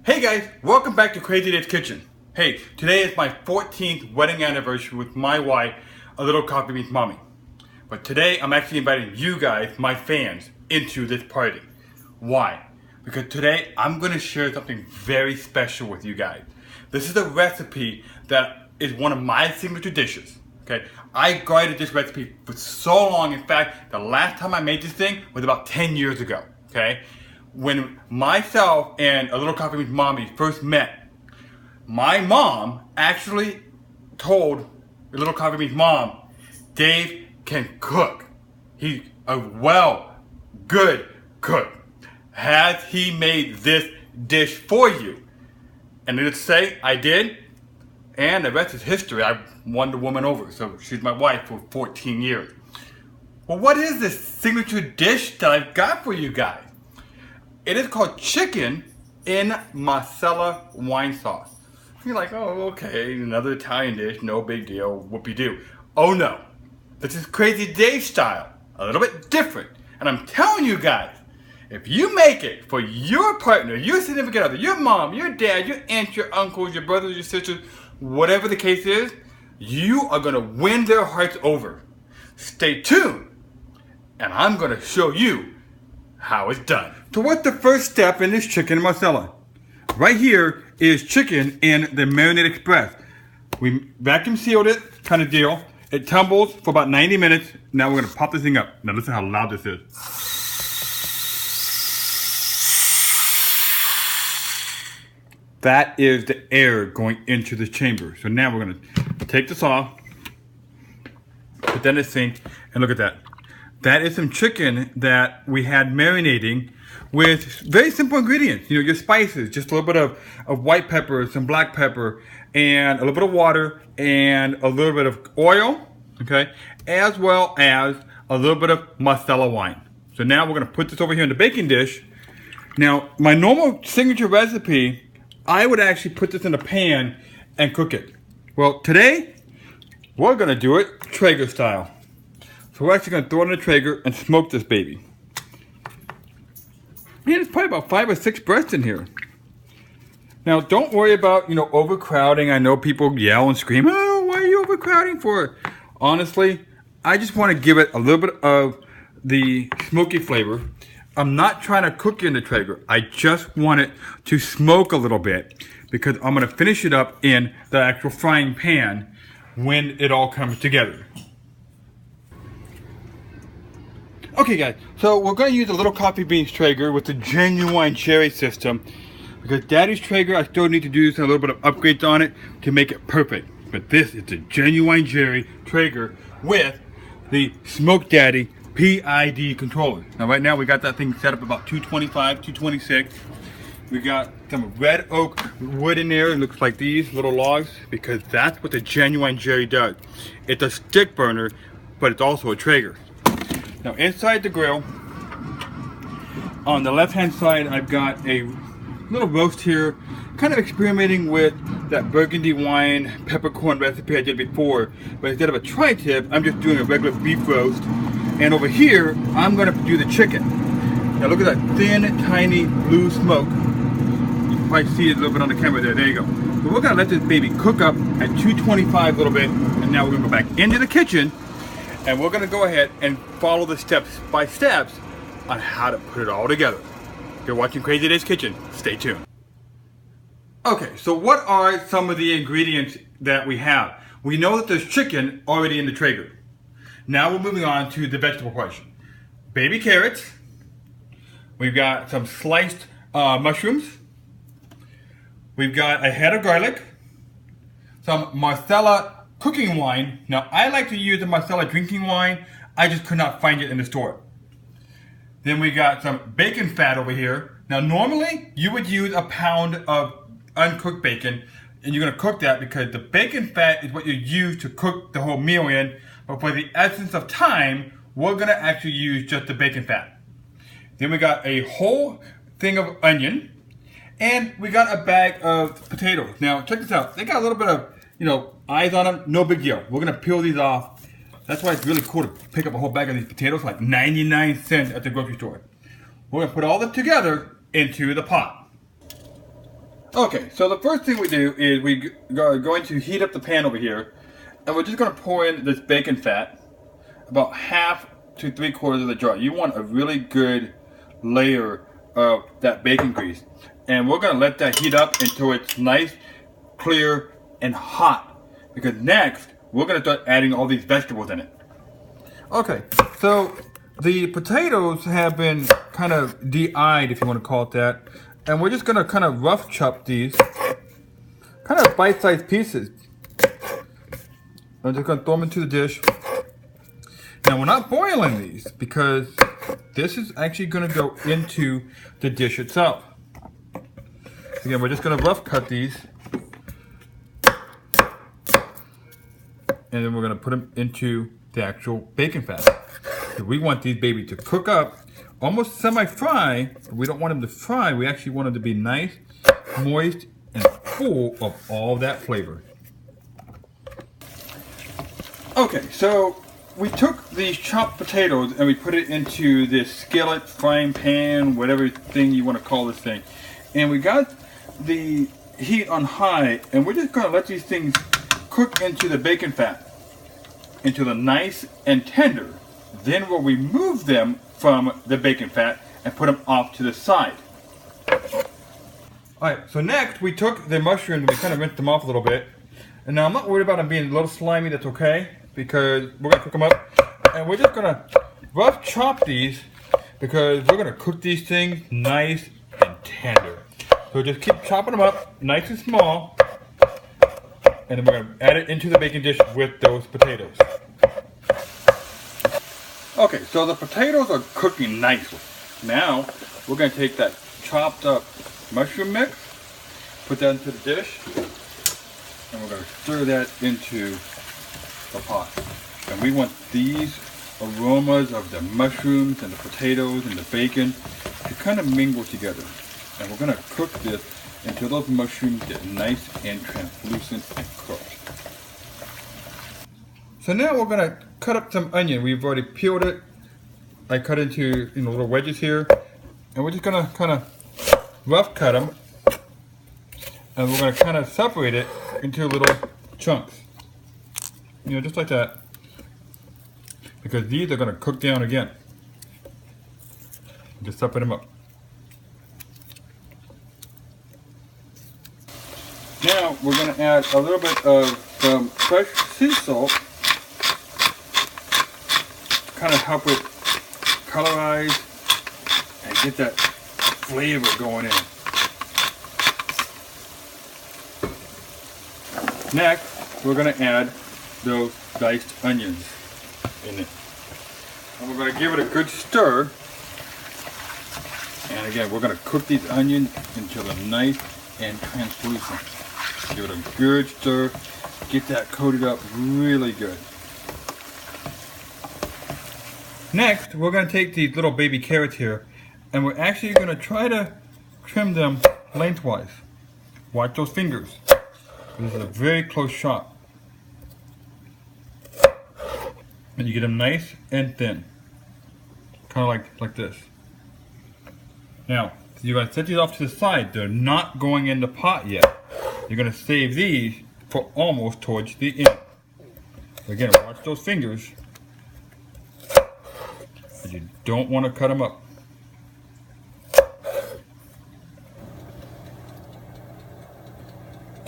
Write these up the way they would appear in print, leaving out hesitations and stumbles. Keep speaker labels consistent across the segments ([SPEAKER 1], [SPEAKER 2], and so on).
[SPEAKER 1] Hey guys, welcome back to Crazy Dave's Kitchen. Hey, today is my 14th wedding anniversary with my wife, a little coffee meets mommy. But today I'm actually inviting you guys, my fans, into this party. Why? Because today I'm going to share something very special with you guys. This is a recipe that is one of my signature dishes. Okay, I guarded this recipe for so long. In fact, the last time I made this thing was about 10 years ago. Okay, when myself and a little coffee meets mommy first met, my mom actually told a little coffee meets mom, Dave can cook. He's a good cook. Has he made this dish for you? And let's say I did, and the rest is history. I won the woman over, so she's my wife for 14 years. Well, what is this signature dish that I've got for you guys? It is called chicken in Marsala wine sauce. You're like, oh, okay, another Italian dish, no big deal, whoopee-doo. Oh no, this is Crazy Dave style, a little bit different. And I'm telling you guys, if you make it for your partner, your significant other, your mom, your dad, your aunt, your uncles, your brothers, your sisters, whatever the case is, you are gonna win their hearts over. Stay tuned, and I'm gonna show you how it's done. So what's the first step in this chicken Marsala? Right here is chicken in the Marinade Express. We vacuum sealed it, kind of deal. It tumbles for about 90 minutes. Now we're gonna pop this thing up. Now listen how loud this is. That is the air going into the chamber. So now we're gonna take this off, put that in the sink, and look at that. That is some chicken that we had marinating with very simple ingredients. You know, your spices, just a little bit of white pepper, some black pepper, and a little bit of water, and a little bit of oil, okay? As well as a little bit of Marsala wine. So now we're gonna put this over here in the baking dish. Now, my normal signature recipe, I would actually put this in a pan and cook it. Well, today, we're gonna do it Traeger style. So we're actually gonna throw it in a Traeger and smoke this baby. Man, there's probably about 5 or 6 breasts in here. Now, don't worry about, overcrowding. I know people yell and scream, oh, why are you overcrowding for it? Honestly, I just wanna give it a little bit of the smoky flavor. I'm not trying to cook it in the Traeger. I just want it to smoke a little bit because I'm gonna finish it up in the actual frying pan when it all comes together. Okay guys, so we're going to use a little coffee beans Traeger with the genuine cherry system because Daddy's Traeger, I still need to do a little bit of upgrades on it to make it perfect. But this is a genuine cherry Traeger with the Smoke Daddy PID controller. Now right now we got that thing set up about 225, 226. We got some red oak wood in there. It looks like these little logs because that's what the genuine Jerry does. It's a stick burner, but it's also a Traeger. Now inside the grill, on the left hand side, I've got a little roast here, kind of experimenting with that burgundy wine peppercorn recipe I did before, but instead of a tri-tip, I'm just doing a regular beef roast. And over here, I'm gonna do the chicken. Now look at that thin, tiny blue smoke. You can probably see it a little bit on the camera there, there you go. So we're gonna let this baby cook up at 225 a little bit, and now we're gonna go back into the kitchen, and we're gonna go ahead and follow the steps by steps on how to put it all together. If you're watching Crazy Dave's Kitchen, stay tuned. Okay, so what are some of the ingredients that we have? We know that there's chicken already in the Traeger. Now we're moving on to the vegetable portion. Baby carrots. We've got some sliced mushrooms. We've got a head of garlic. Some Marsala cooking wine. Now I like to use the Marsala drinking wine. I just could not find it in the store. Then we got some bacon fat over here. Now normally you would use a pound of uncooked bacon, and you're gonna cook that because the bacon fat is what you use to cook the whole meal in. But for the essence of time, we're gonna actually use just the bacon fat. Then we got a whole thing of onion, and we got a bag of potatoes. Now check this out. They got a little bit of, eyes on them. No big deal. We're gonna peel these off. That's why it's really cool to pick up a whole bag of these potatoes, like 99 cents at the grocery store. We're gonna put all of them together into the pot. Okay, so the first thing we do is we are going to heat up the pan over here, and we're just going to pour in this bacon fat, about half to 3/4 of the jar. You want a really good layer of that bacon grease, and we're going to let that heat up until it's nice, clear, and hot, because next we're going to start adding all these vegetables in it. Okay, so the potatoes have been kind of de-eyed, if you want to call it that. And we're just going to kind of rough chop these, kind of bite-sized pieces. I'm just going to throw them into the dish. Now we're not boiling these because this is actually going to go into the dish itself. Again, we're just going to rough cut these. And then we're going to put them into the actual bacon fat. So we want these baby to cook up, almost semi-fry. We don't want them to fry. We actually want them to be nice, moist, and full of all that flavor. Okay, so we took these chopped potatoes and we put it into this skillet, frying pan, whatever thing you want to call this thing. And we got the heat on high, and we're just going to let these things cook into the bacon fat until they're nice and tender. Then we'll remove them from the bacon fat and put them off to the side. Alright, so next we took the mushrooms and we kind of rinsed them off a little bit. And now I'm not worried about them being a little slimy, that's okay, because we're going to cook them up. And we're just going to rough chop these because we're going to cook these things nice and tender. So just keep chopping them up nice and small. And then we're going to add it into the baking dish with those potatoes. Okay, so the potatoes are cooking nicely. Now, we're going to take that chopped up mushroom mix, put that into the dish, and we're going to stir that into the pot. And we want these aromas of the mushrooms and the potatoes and the bacon to kind of mingle together. And we're going to cook this until those mushrooms get nice and translucent and cooked. So now we're going to cut up some onion. We've already peeled it. I cut into little wedges here. And we're just going to kind of rough cut them. And we're going to kind of separate it into little chunks. Just like that. Because these are going to cook down again. Just separate them up. Now we're going to add a little bit of some fresh sea salt. Kind of help it colorize and get that flavor going in. Next, we're going to add those diced onions in it. And we're going to give it a good stir. And again, we're going to cook these onions until they're nice and translucent. Give it a good stir. Get that coated up really good. Next, we're going to take these little baby carrots here, and we're actually going to try to trim them lengthwise. Watch those fingers. This is a very close shot. And you get them nice and thin. Kind of like this. Now, you're going to set these off to the side. They're not going in the pot yet. You're going to save these for almost towards the end. Again, watch those fingers. You don't want to cut them up.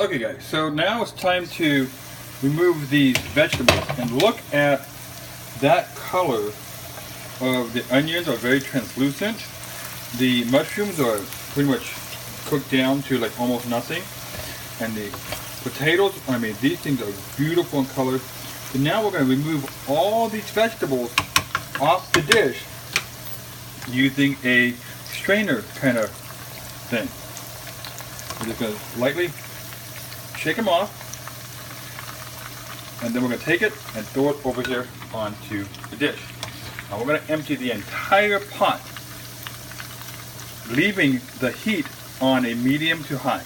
[SPEAKER 1] Okay guys, so now it's time to remove these vegetables, and look at that color of the onions are very translucent. The mushrooms are pretty much cooked down to like almost nothing, and the potatoes, these things are beautiful in color. So now we're going to remove all these vegetables off the dish using a strainer kind of thing. We're just going to lightly shake them off, and then we're going to take it and throw it over here onto the dish. Now we're going to empty the entire pot, leaving the heat on a medium to high.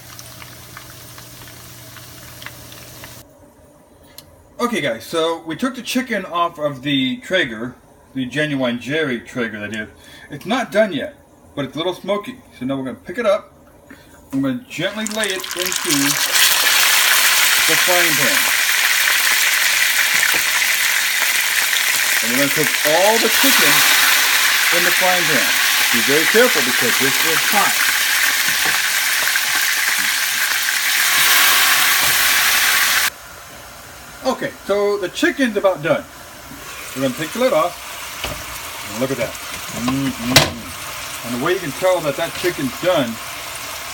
[SPEAKER 1] Okay guys, so we took the chicken off of the Traeger, the genuine Jerry Traeger that is. It's not done yet, but it's a little smoky. So now we're going to pick it up, I'm going to gently lay it into the frying pan. And we're going to cook all the chicken in the frying pan. Be very careful because this is hot. Okay, so the chicken's about done. We're going to take the lid off. And look at that. And the way you can tell that that chicken's done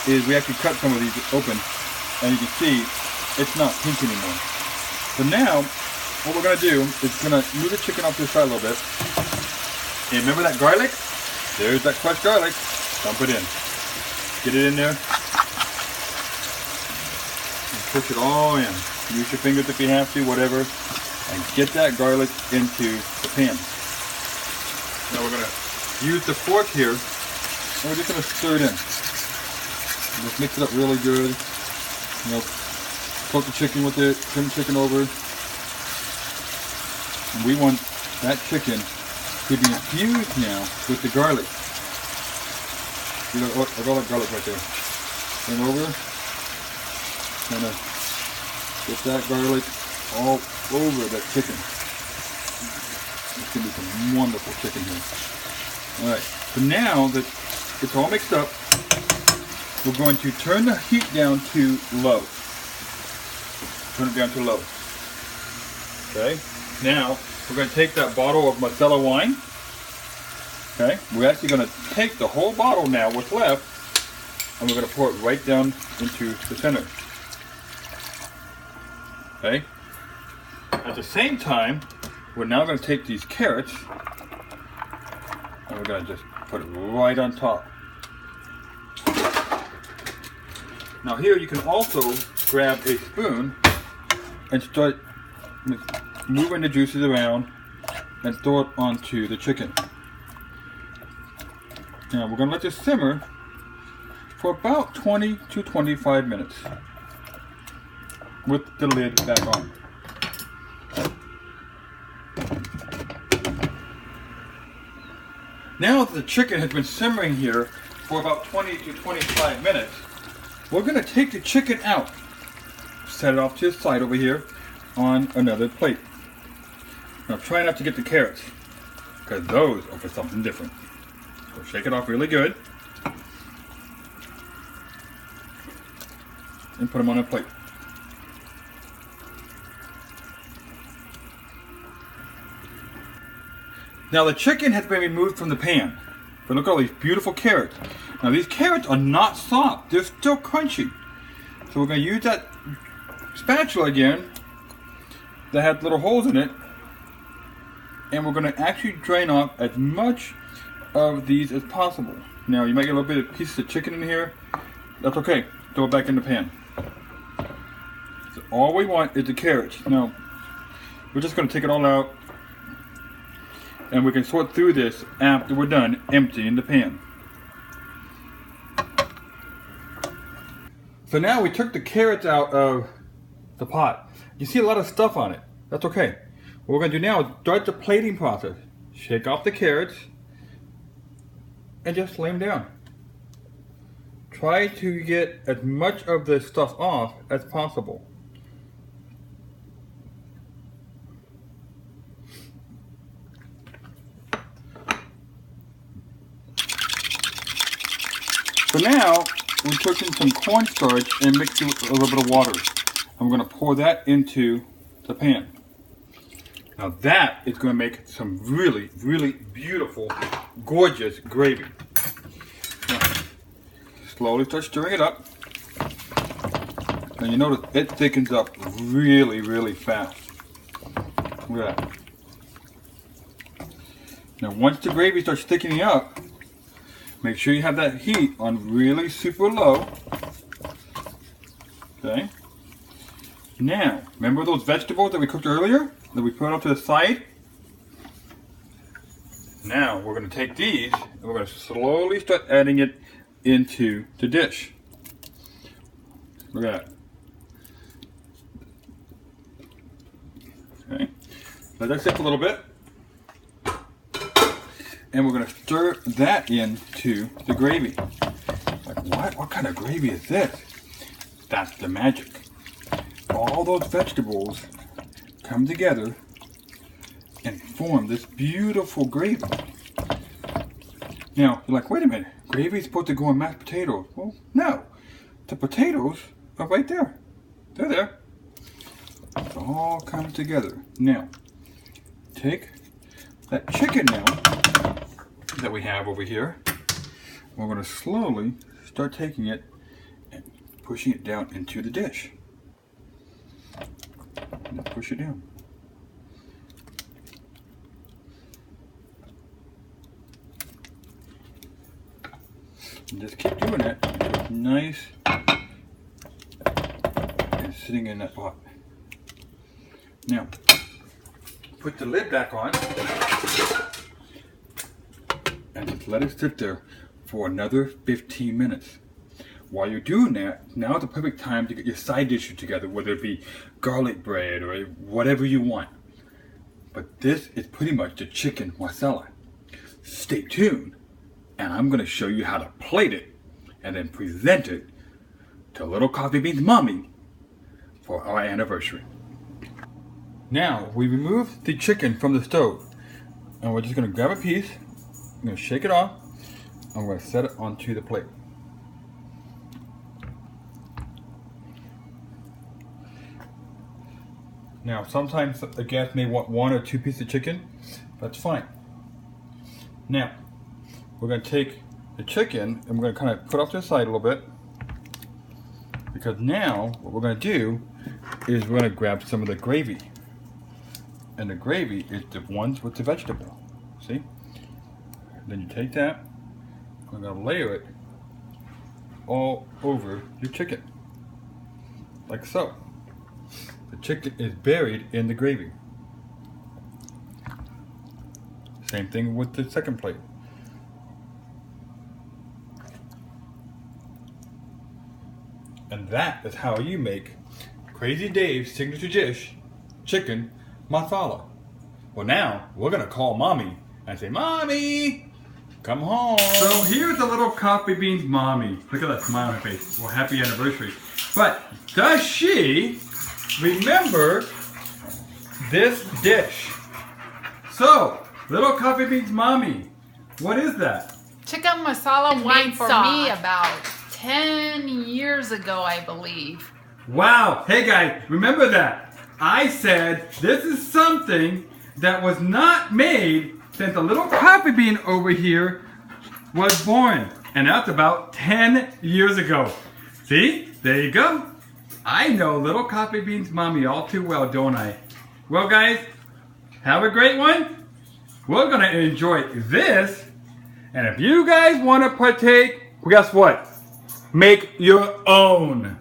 [SPEAKER 1] is we actually cut some of these open. And you can see it's not pink anymore. So now, what we're going to do is going to move the chicken off this side a little bit. And remember that garlic? There's that crushed garlic. Dump it in. Get it in there. And push it all in. Use your fingers if you have to, whatever. And get that garlic into the pan. Now we're going to use the fork here. And we're just going to stir it in. Just mix it up really good. You know, coat the chicken with it, turn the chicken over. And we want that chicken to be infused now with the garlic. You know, I got that garlic right there. Turn over. Kind of get that garlic all over that chicken. It's going to be some wonderful chicken here. Alright, so now that it's all mixed up, we're going to turn the heat down to low. Turn it down to low. Okay, now we're going to take that bottle of Marsala wine. Okay, we're actually going to take the whole bottle now, what's left, and we're going to pour it right down into the center. Okay, at the same time, we're now going to take these carrots and we're going to just put it right on top. Now here you can also grab a spoon and start moving the juices around and throw it onto the chicken. Now we're going to let this simmer for about 20 to 25 minutes with the lid back on. Now that the chicken has been simmering here for about 20 to 25 minutes, we're going to take the chicken out, set it off to the side over here on another plate. Now try not to get the carrots, because those are for something different. So shake it off really good and put them on a plate. Now the chicken has been removed from the pan, but look at all these beautiful carrots. Now these carrots are not soft, they're still crunchy. So we're going to use that spatula again that had little holes in it, and we're going to actually drain off as much of these as possible. Now you might get a little bit of pieces of chicken in here, that's okay, throw it back in the pan. So all we want is the carrots. Now we're just going to take it all out, and we can sort through this after we're done emptying the pan. So now we took the carrots out of the pot. You see a lot of stuff on it. That's okay. What we're going to do now is start the plating process. Shake off the carrots and just lay them down. Try to get as much of the stuff off as possible. So now we took in some cornstarch and mixed it with a little bit of water. And we're going to pour that into the pan. Now that is going to make some really, really beautiful, gorgeous gravy. Now, slowly start stirring it up. And you notice it thickens up really, really fast. Look at that. Now once the gravy starts thickening up, make sure you have that heat on really super low. Okay. Now, remember those vegetables that we cooked earlier? That we put off to the side? Now, we're going to take these and we're going to slowly start adding it into the dish. Look at that. Okay. Let that sit a little bit. And we're going to stir that into the gravy. Like What kind of gravy is this? That's the magic. All those vegetables come together and form this beautiful gravy. Now, you're like, wait a minute, gravy is supposed to go in mashed potatoes. Well, no. The potatoes are right there. They're there. It's all coming together. Now, take that chicken now that we have over here. We're going to slowly start taking it and pushing it down into the dish. And push it down. And just keep doing that until it's nice and sitting in that pot. Now, put the lid back on and just let it sit there for another 15 minutes. While you're doing that, now's the perfect time to get your side dishes together, whether it be garlic bread or whatever you want. But this is pretty much the chicken marsala. Stay tuned, and I'm going to show you how to plate it and then present it to Little Coffee Bean's mommy for our anniversary. Now, we remove the chicken from the stove, and we're just going to grab a piece, I'm going to shake it off, and we're going to set it onto the plate. Now, sometimes the guest may want 1 or 2 pieces of chicken. That's fine. Now, we're going to take the chicken and we're going to kind of put off to the side a little bit, because now what we're going to do is we're going to grab some of the gravy. And the gravy is the ones with the vegetable. See? Then you take that, we're going to layer it all over your chicken. Like so. The chicken is buried in the gravy. Same thing with the second plate. And that is how you make Crazy Dave's signature dish, chicken marsala. Well, now we're gonna call mommy and say, "Mommy, come home." So here's the Little Coffee Bean's mommy. Look at that smile on her face. Well, happy anniversary. But does she remember this dish? So, Little Coffee Bean's mommy, what is that?
[SPEAKER 2] Chicken masala
[SPEAKER 3] White
[SPEAKER 2] made for
[SPEAKER 3] sauce.
[SPEAKER 2] me about 10 years ago, I believe.
[SPEAKER 1] Wow. Hey guys, remember that. I said this is something that was not made since the Little Coffee Bean over here was born. And that's about 10 years ago. See? There you go. I know Little Coffee Bean's mommy all too well, don't I? Well guys, have a great one. We're gonna enjoy this. And if you guys wanna partake, guess what? Make your own.